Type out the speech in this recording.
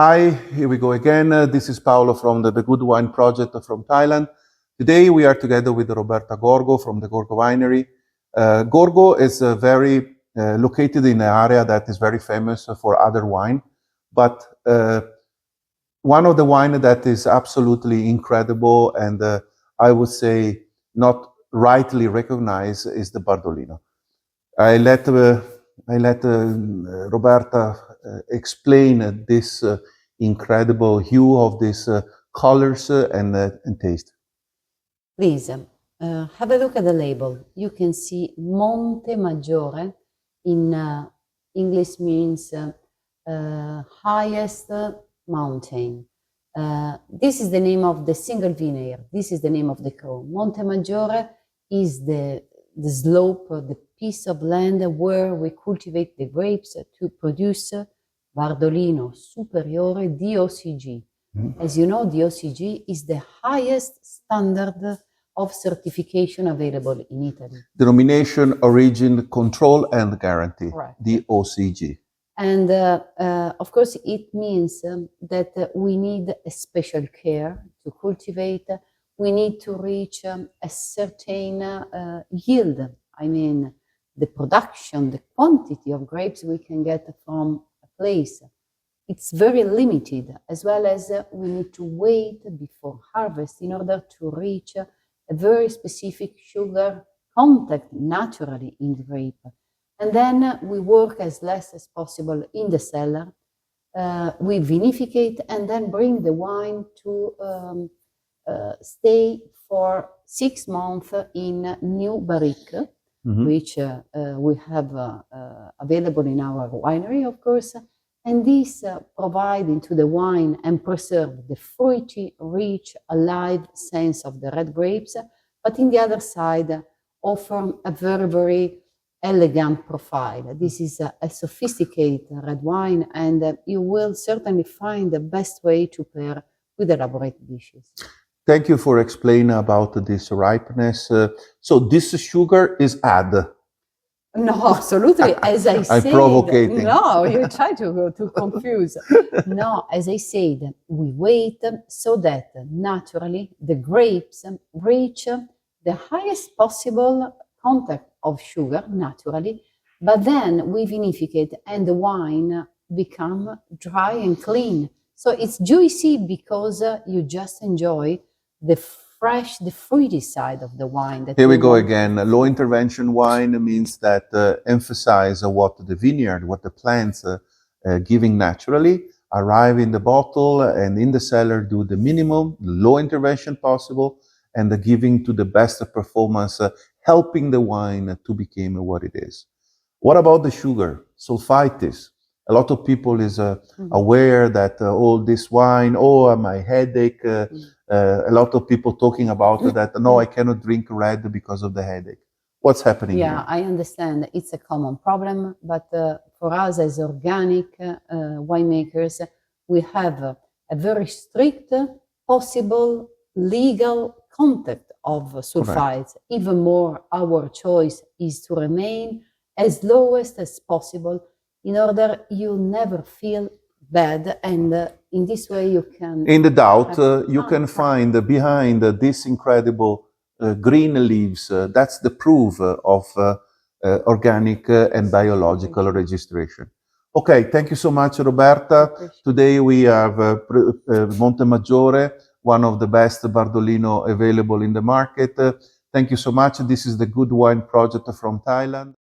Hi, here we go again. This is Paolo from the Good Wine Project from Thailand. Today we are together with Roberta Gorgo from the Gorgo Winery. Gorgo is located in an area that is very famous for other wine, but one of the wine that is absolutely incredible and I would say not rightly recognized is the Bardolino. I let Roberta explain this incredible hue of these colors and taste. Please, have a look at the label. You can see Monte Maggiore in English means highest mountain. This is the name of the single vineyard. This is the name of the cru. Monte Maggiore is the slope, the piece of land where we cultivate the grapes to produce Bardolino Superiore DOCG. As you know, DOCG is the highest standard of certification available in Italy. Denomination, origin, control, and guarantee. Correct. DOCG. And of course, it means that we need a special care to cultivate. We need to reach a certain yield. I mean, the production, the quantity of grapes we can get from a place, it's very limited, as well as we need to wait before harvest in order to reach a very specific sugar content naturally in the grape. And then we work as less as possible in the cellar. We vinificate and then bring the wine to stay for 6 months in new barrique, which we have available in our winery, of course. And this providing to the wine and preserve the fruity, rich, alive sense of the red grapes, but in the other side, offer a very elegant profile. This is a sophisticated red wine, and you will certainly find the best way to pair with elaborate dishes. Thank you for explaining about this ripeness. So this sugar is add. No, absolutely. As I said, I'm provocating. No, you try to confuse. No, as I said, we wait so that naturally the grapes reach the highest possible content of sugar naturally, but then we vinificate and the wine become dry and clean. So it's juicy because you just enjoy the fresh, the fruity side of the wine. Here we go again. Low intervention wine means that emphasize what the vineyard, what the plants giving naturally, arrive in the bottle and in the cellar do the minimum, low intervention possible, and the giving to the best performance, helping the wine to become what it is. What about the sugar? Sulfitis. A lot of people is aware that all this wine, my headache. A lot of people talking about that. No, I cannot drink red because of the headache. What's happening here? Yeah, I understand. It's a common problem, but for us as organic winemakers, we have a very strict, possible, legal content of sulfites. Correct. Even more, our choice is to remain as lowest as possible in order you never feel bad, and in this way you can... In the doubt, you can find behind this incredible green leaves, that's the proof of organic and biological registration. Okay, thank you so much, Roberta. Today we have Monte Maggiore, one of the best Bardolino available in the market. Thank you so much. This is the Good Wine Project from Thailand.